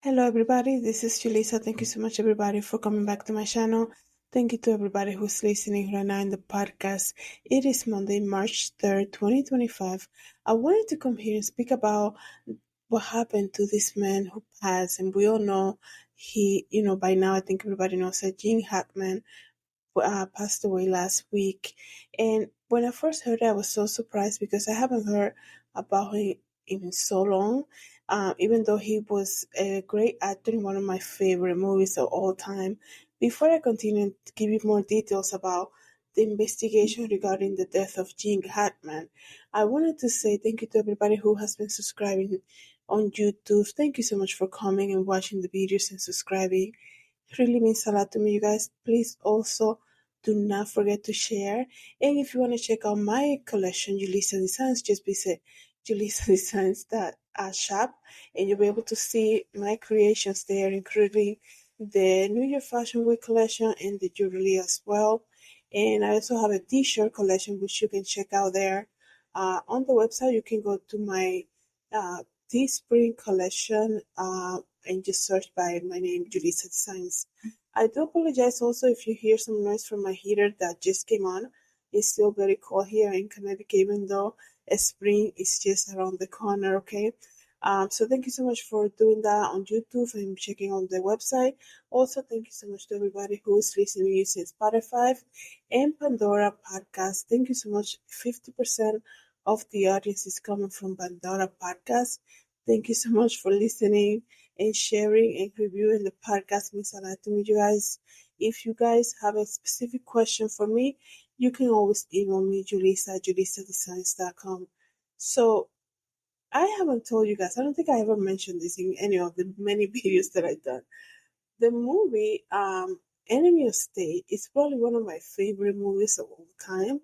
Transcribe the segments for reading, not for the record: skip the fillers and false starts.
Hello, everybody. This is Julissa. Thank you so much, everybody, for coming back to my channel. Thank you to everybody who's listening right now in the podcast. It is Monday, March 3rd, 2025. I wanted to come here and speak about what happened to this man who passed. And we all know by now, I think everybody knows that Gene Hackman passed away last week. And when I first heard it, I was so surprised because I haven't heard about him in so long. Even though he was a great actor in one of my favorite movies of all time. Before I continue to give you more details about the investigation regarding the death of Gene Hackman, I wanted to say thank you to everybody who has been subscribing on YouTube. Thank you so much for coming and watching the videos and subscribing. It really means a lot to me, you guys. Please also do not forget to share. And if you want to check out my collection, Julissa Designs, just visit julissadesigns.shop and you'll be able to see my creations there, including the New Year Fashion Week collection and the jewelry as well. And I also have a t-shirt collection which you can check out there. On the website, you can go to my Teespring collection and just search by my name, Julissa Designs. I do apologize also if you hear some noise from my heater that just came on. It's still very cold here in Connecticut, even though spring is just around the corner, okay? So thank you so much for doing that on YouTube and checking on the website. Also, thank you so much to everybody who's listening using Spotify and Pandora podcast. Thank you so much. 50% of the audience is coming from Pandora podcast. Thank you so much for listening and sharing and reviewing the podcast. It means a lot to me, you guys. If you guys have a specific question for me, you can always email me, Julissa at julissadesigns.com. So I haven't told you guys, I don't think I ever mentioned this in any of the many videos that I've done. The movie Enemy of State is probably one of my favorite movies of all time.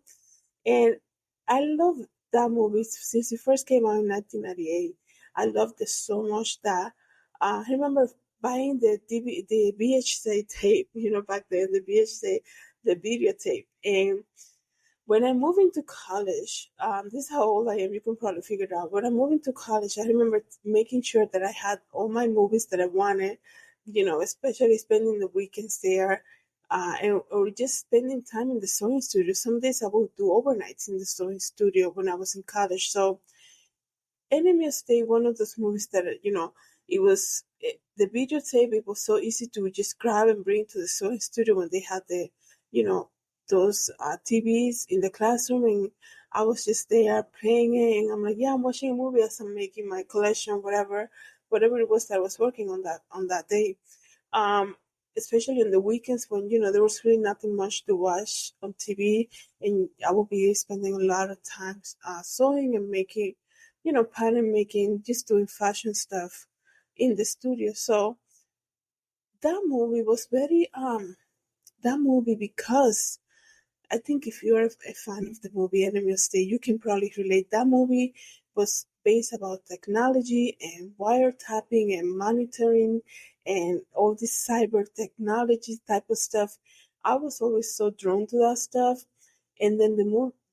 And I love that movie since it first came out in 1998. I loved it so much that I remember buying the VHS tape, back then, the VHS, the videotape. And when I moved into college, this is how old I am, you can probably figure it out. When I moved into college, I remember making sure that I had all my movies that I wanted, especially spending the weekends there, or just spending time in the sewing studio. Some days I would do overnights in the sewing studio when I was in college. So Enemy of State, one of those movies that, the videotape, it was so easy to just grab and bring to the sewing studio when they had you know, those TVs in the classroom. And I was just there playing it. And I'm like, yeah, I'm watching a movie as I'm making my collection, whatever it was that I was working on that day. Um, Especially on the weekends when, there was really nothing much to watch on TV. And I would be spending a lot of time sewing and making pattern making, just doing fashion stuff in the studio. So that movie was very that movie because I think if you're a fan of the movie Enemy of State, you can probably relate. That movie was based about technology and wiretapping and monitoring and all this cyber technology type of stuff. I was always so drawn to that stuff. And then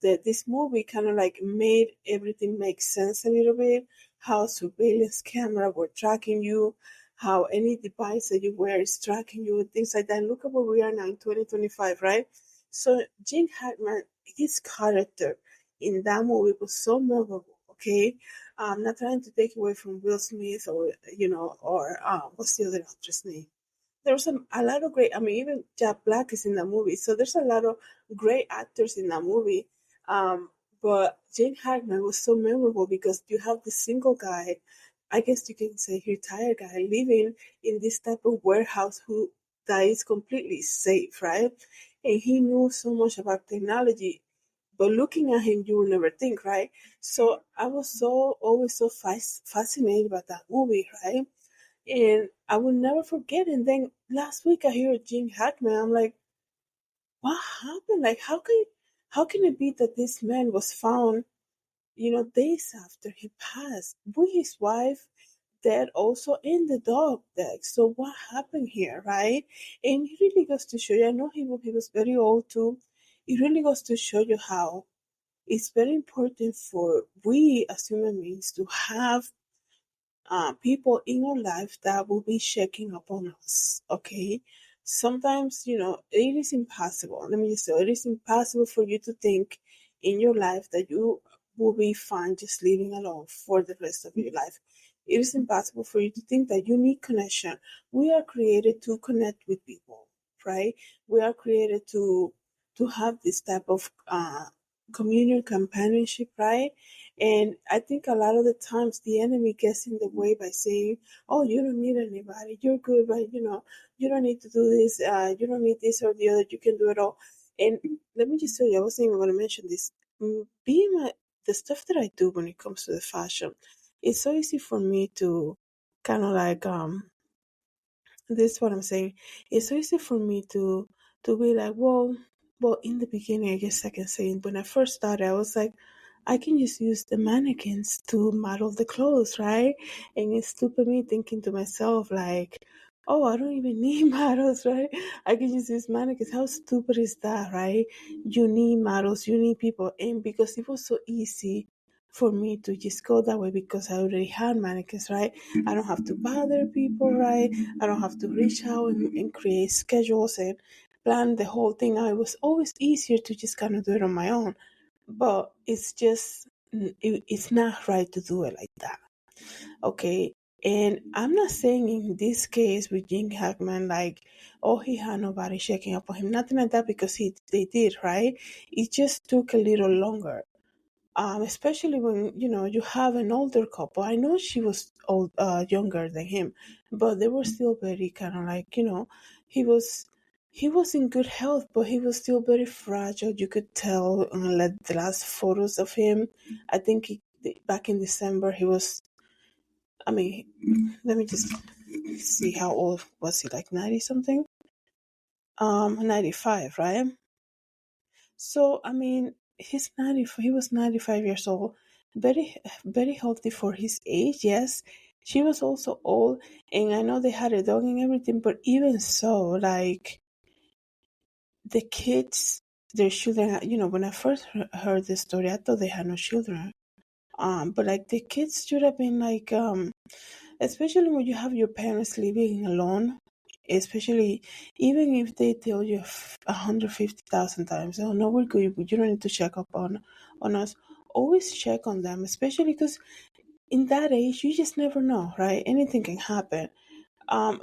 this movie kind of like made everything make sense a little bit. How surveillance camera were tracking you, how any device that you wear is tracking you, and things like that. And look at where we are now in 2025, right? So Gene Hackman, his character in that movie was so memorable. Okay, I'm not trying to take away from Will Smith or what's the other actress name? There's a lot of great. I mean, even Jack Black is in the movie, so there's a lot of great actors in that movie. But Gene Hackman was so memorable because you have the single guy, I guess you can say retired guy, living in this type of warehouse who that is completely safe, right? And he knew so much about technology. But looking at him, you will never think, right? So I was always so fascinated by that movie, right? And I will never forget. And then last week I hear Gene Hackman. I'm like, what happened? Like, how can it be that this man was found, days after he passed, with his wife dead also and the dog dead? So what happened here, right? And it really goes to show you. I know he was very old too. It really goes to show you how it's very important for we as human beings to have people in our life that will be checking up on us. Okay. Sometimes, it is impossible. Let me just say, it is impossible for you to think in your life that you will be fine just living alone for the rest of your life. It is impossible for you to think that you need connection. We are created to connect with people, right? We are created to have this type of communion companionship, right? And I think a lot of the times the enemy gets in the way by saying, "Oh, you don't need anybody. You're good, right? You don't need to do this. You don't need this or the other. You can do it all." And let me just tell you, I wasn't even going to mention this. Being the stuff that I do when it comes to the fashion, it's so easy for me to kind of like this is what I'm saying. It's so easy for me to be like, well, in the beginning, I guess I can say when I first started, I was like, I can just use the mannequins to model the clothes, right? And it's stupid me thinking to myself like, oh, I don't even need models, right? I can just use mannequins. How stupid is that, right? You need models, you need people, and because it was so easy for me to just go that way because I already had mannequins, right? I don't have to bother people, right? I don't have to reach out and create schedules and plan the whole thing out. It was always easier to just kind of do it on my own. But it's just, it's not right to do it like that. Okay. And I'm not saying in this case with Gene Hackman, like, oh, he had nobody checking up on him, nothing like that, because they did, right? It just took a little longer, especially when you have an older couple. I know she was younger than him, but they were still very kind of like he was he was in good health, but he was still very fragile. You could tell like the last photos of him. I think back in December he was. I mean, let me just see how old was he? Like 90 something. 95, right? So I mean, he was 95 years old, very very healthy for his age. Yes, she was also old, and I know they had a dog and everything, but even so, like the kids, their children. When I first heard the story, I thought they had no children. But like the kids should have been like especially when you have your parents living alone, especially even if they tell you 150,000 times, oh no, we're good, you don't need to check up on us. Always check on them, especially because in that age you just never know, right? Anything can happen.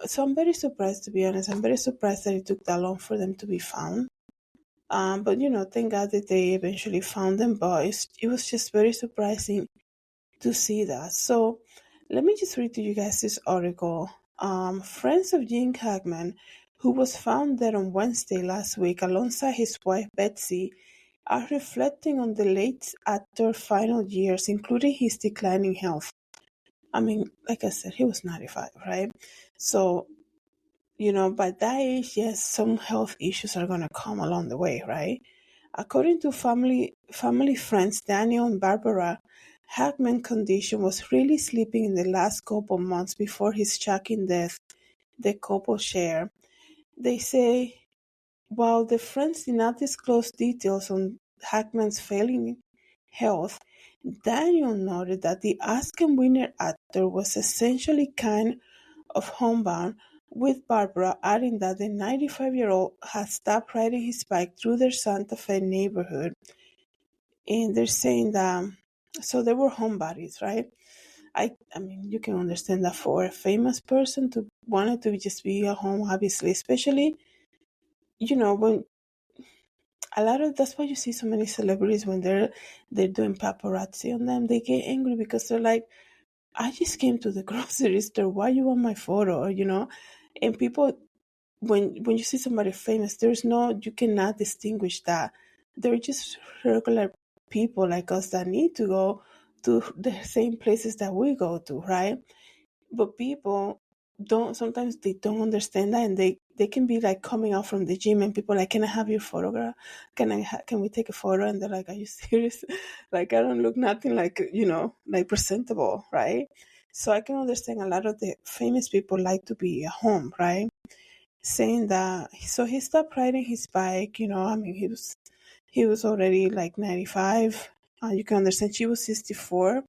So I'm very surprised, to be honest. I'm very surprised that it took that long for them to be found. But thank God that they eventually found them. But it was just very surprising to see that. So let me just read to you guys this article. Friends of Gene Hackman, who was found dead on Wednesday last week alongside his wife Betsy, are reflecting on the late actor's final years, including his declining health. I mean, like I said, he was 95, right? So, by that age, yes, some health issues are going to come along the way, right? According to family friends Daniel and Barbara, Hackman's condition was really slipping in the last couple months before his shocking death, the couple share. They say while the friends did not disclose details on Hackman's failing health, Daniel noted that the Oscar winner actor was essentially kind of homebound, with Barbara adding that the 95-year-old had stopped riding his bike through their Santa Fe neighborhood. And they're saying that, so they were homebodies, right? I mean, you can understand that for a famous person to wanted to just be at home, obviously, especially, when a lot of that's why you see so many celebrities when they're doing paparazzi on them, they get angry because they're like, I just came to the grocery store. Why you want my photo? And people, when you see somebody famous, you cannot distinguish that. They're just regular people like us that need to go to the same places that we go to, right? But people don't sometimes they don't understand that, and they can be like coming out from the gym and people like, can I have your photograph? Can we take a photo? And they're like, are you serious? Like, I don't look nothing like like presentable, right? So I can understand a lot of the famous people like to be at home, right? Saying that, so he stopped riding his bike. I mean, he was already like 95. You can understand she was 64.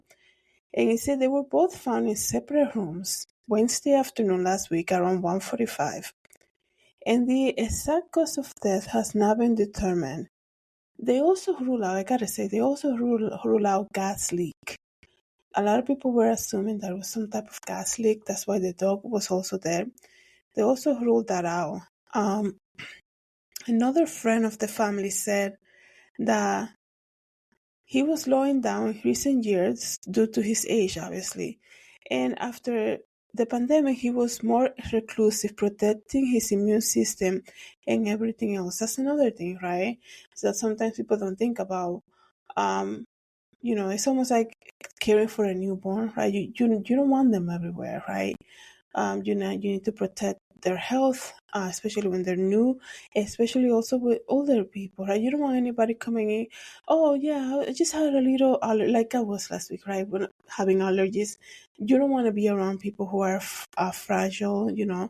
And it said they were both found in separate rooms Wednesday afternoon last week around 1:45. And the exact cause of death has not been determined. They also rule out, I gotta say, they also rule out gas leak. A lot of people were assuming there was some type of gas leak. That's why the dog was also there. They also ruled that out. Another friend of the family said that he was slowing down in recent years due to his age, obviously. And after the pandemic, he was more reclusive, protecting his immune system and everything else. That's another thing, right? So that sometimes people don't think about. Um, it's almost like caring for a newborn, right? You don't want them everywhere, right? You need to protect their health, especially when they're new, especially also with older people, right? You don't want anybody coming in. Oh yeah, I just had a little like I was last week, right? When having allergies, you don't want to be around people who are fragile. You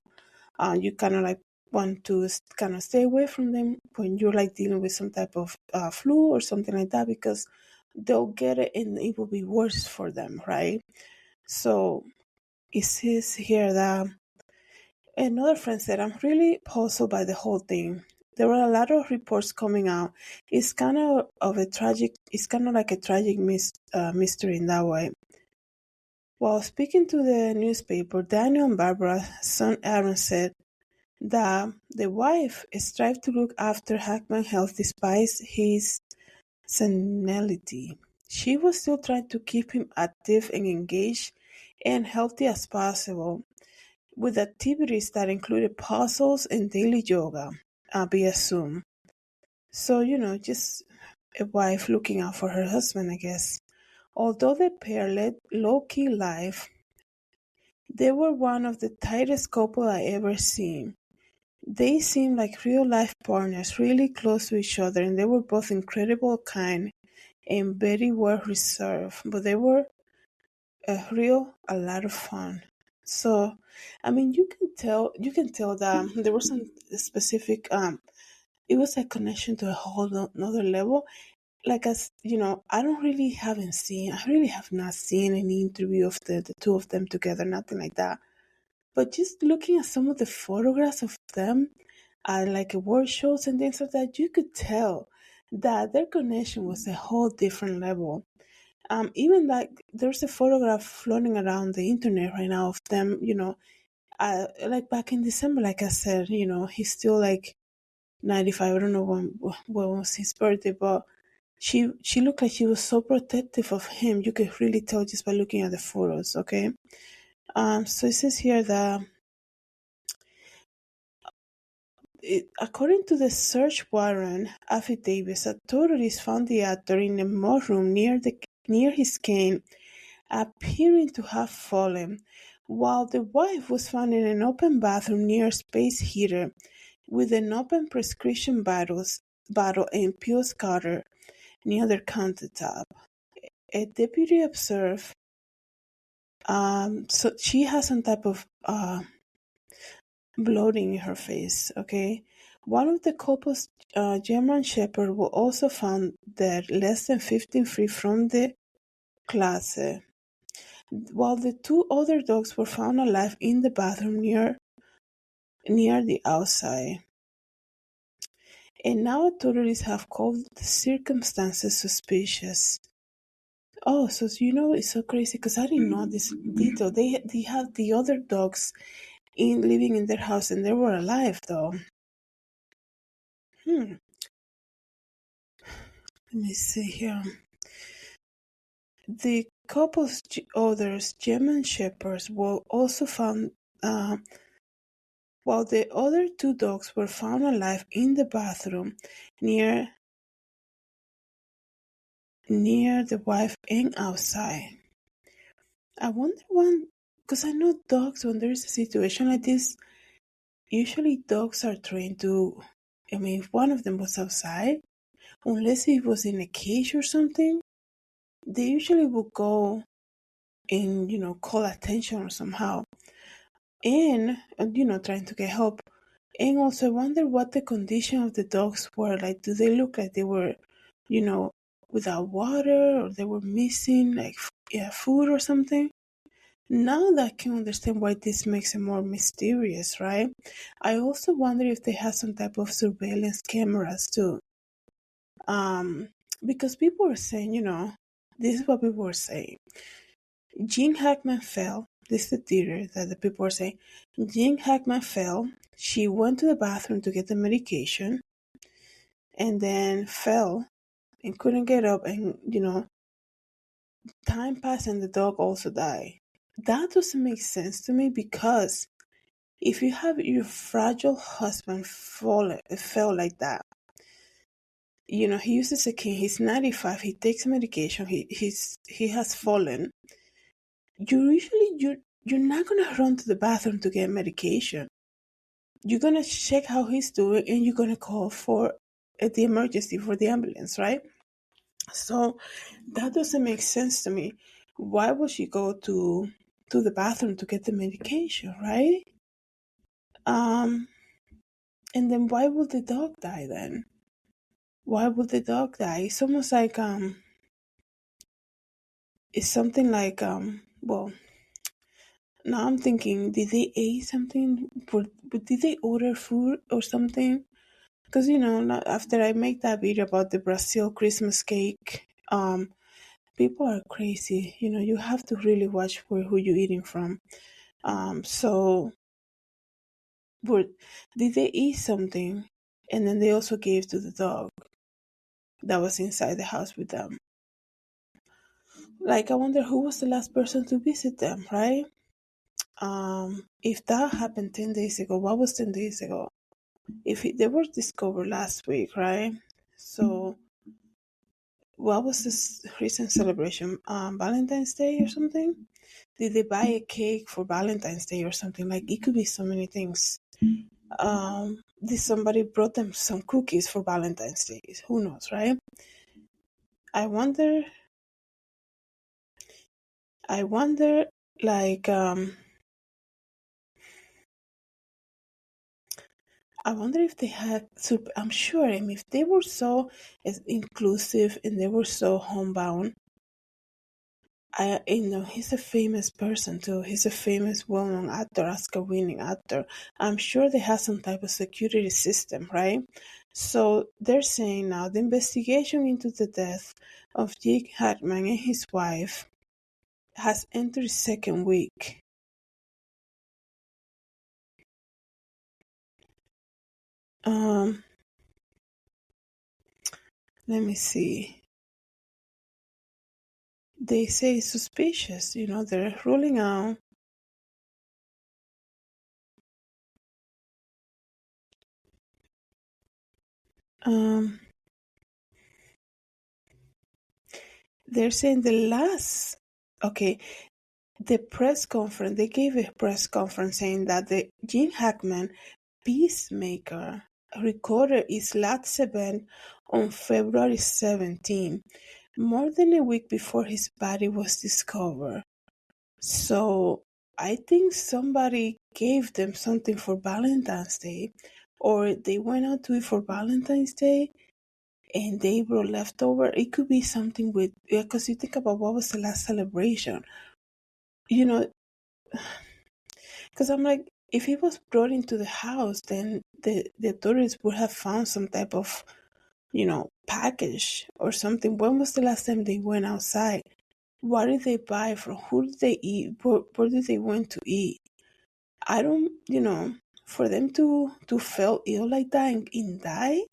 kind of like want to kind of stay away from them when you're like dealing with some type of flu or something like that, because they'll get it and it will be worse for them, right? So it says here that another friend said, I'm really puzzled by the whole thing. There were a lot of reports coming out. It's kind of a tragic, it's kind of like a tragic mystery in that way. While speaking to the newspaper, Daniel and Barbara's son Aaron said that the wife strived to look after Hackman's health despite his senility. She was still trying to keep him active and engaged and healthy as possible, with activities that included puzzles and daily yoga via Zoom. So, just a wife looking out for her husband, I guess. Although the pair led low-key life, they were one of the tightest couple I ever seen. They seemed like real-life partners, really close to each other, and they were both incredible, kind, and very well reserved. But they were a lot of fun. So, I mean, you can tell that there was some specific, it was a connection to a whole another level. Like, as you know, I really have not seen any interview of the two of them together, nothing like that. But just looking at some of the photographs of them at like award shows and things like that, you could tell that their connection was a whole different level. Even like there's a photograph floating around the internet right now of them, like back in December, like I said, he's still like 95. I don't know when was his birthday, but she looked like she was so protective of him. You could really tell just by looking at the photos, okay? So it says here that according to the search warrant affidavits, authorities found the actor in a mudroom near his cane, appearing to have fallen, while the wife was found in an open bathroom near a space heater with an open prescription bottle and pills cutter near their countertop. A deputy observed, so she has some type of bloating in her face, okay? One of the couple's German Shepherd was also found dead less than 15 feet from the closet, while the two other dogs were found alive in the bathroom near the outside. And now authorities have called the circumstances suspicious. Oh, so it's so crazy because I didn't know this detail. They had the other dogs living in their house and they were alive though. Let me see here. The couple's others German shepherds were also found, while the other two dogs were found alive in the bathroom near the wife and outside. I wonder because I know dogs, when there's a situation like this, usually dogs are trained to, I mean, if one of them was outside, unless it was in a cage or something, they usually would go and, call attention or somehow. And, trying to get help. And also, I wonder what the condition of the dogs were. Like, do they look like they were, you know, without water, or they were missing like food or something. Now that I can understand why this makes it more mysterious, right? I also wonder if they have some type of surveillance cameras too. Um, because people were saying, this is what people were saying. Gene Hackman fell. This is the theory that the people were saying. Gene Hackman fell. She went to the bathroom to get the medication and then fell and couldn't get up, and time passed and the dog also died. That doesn't make sense to me, because if you have your fragile husband fell like that, he uses a cane, he's 95, he takes medication, he has fallen. You're not gonna run to the bathroom to get medication. You're gonna check how he's doing, and you're gonna call for the emergency, for the ambulance, right? So that doesn't make sense to me. Why would she go to the bathroom to get the medication, right? Um, and then why would the dog die then? Why would the dog die? It's almost like it's something like well, now I'm thinking, did they eat something? Did they order food or something? Because after I make that video about the Brazil Christmas cake, people are crazy. You have to really watch for who you're eating from. So, but did they eat something, and then they also gave to the dog that was inside the house with them? Like, I wonder who was the last person to visit them, right? If that happened 10 days ago, what was 10 days ago? They were discovered last week, right? So, what was this recent celebration? Valentine's Day or something? Did they buy a cake for Valentine's Day or something? Like, it could be so many things. Did somebody brought them some cookies for Valentine's Day? Who knows, right? I wonder, like, I wonder if they had, I'm sure, if they were so inclusive and they were so homebound, he's a famous person too. He's a famous, well-known actor, Oscar-winning actor. I'm sure they have some type of security system, right? So they're saying now the investigation into the death of Gene Hackman and his wife has entered its second week. Let me see. They say it's suspicious. They're ruling out. They're saying the press conference, they gave a press conference saying that the Gene Hackman Peacemaker recorded his last event on February 17, more than a week before his body was discovered. So I think somebody gave them something for Valentine's Day, or they went out to it for Valentine's Day and they were left over. It could be something with, because you think about what was the last celebration, because I'm like, if he was brought into the house, then the authorities would have found some type of, package or something. When was the last time they went outside? What did they buy from? Who did they eat? Where did they went to eat? I don't, for them to feel ill like that and die,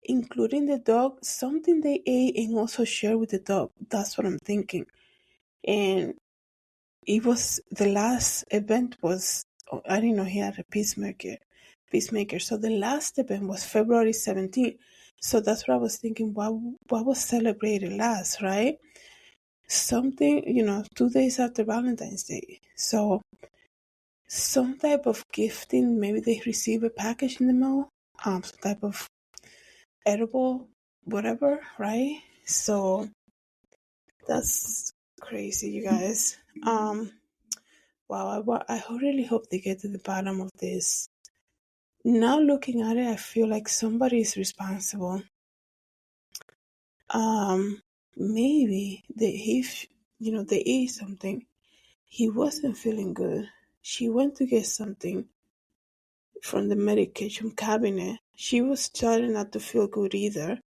including the dog, something they ate and also share with the dog. That's what I'm thinking. And it was the last event was, I didn't know he had a peacemaker. So the last event was February 17th. So that's what I was thinking. What was celebrated last, right? Something, 2 days after Valentine's Day. So some type of gifting. Maybe they receive a package in the mail. Some type of edible, whatever, right? So that's crazy, you guys. Wow, I really hope they get to the bottom of this. Now looking at it, I feel like somebody is responsible. maybe they ate something. He wasn't feeling good. She went to get something from the medication cabinet. She was starting not to feel good either.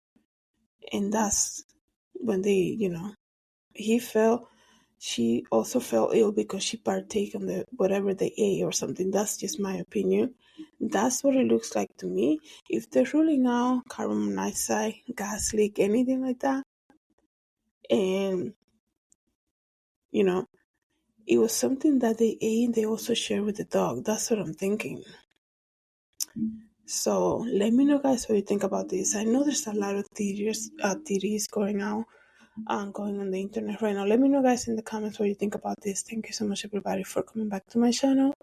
And that's when he fell. She also fell ill because she partake on the whatever they ate or something. That's just my opinion. That's what it looks like to me. If they're ruling out carbon monoxide, gas leak, anything like that, and you know, it was something that they ate and they also share with the dog. That's what I'm thinking. So let me know, guys, what you think about this. I know there's a lot of theories going on the internet right now. Let me know, guys, in the comments what you think about this. Thank you so much, everybody, for coming back to my channel.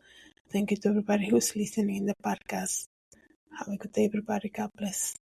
Thank you to everybody who's listening in the podcast. Have a good day, everybody. God bless.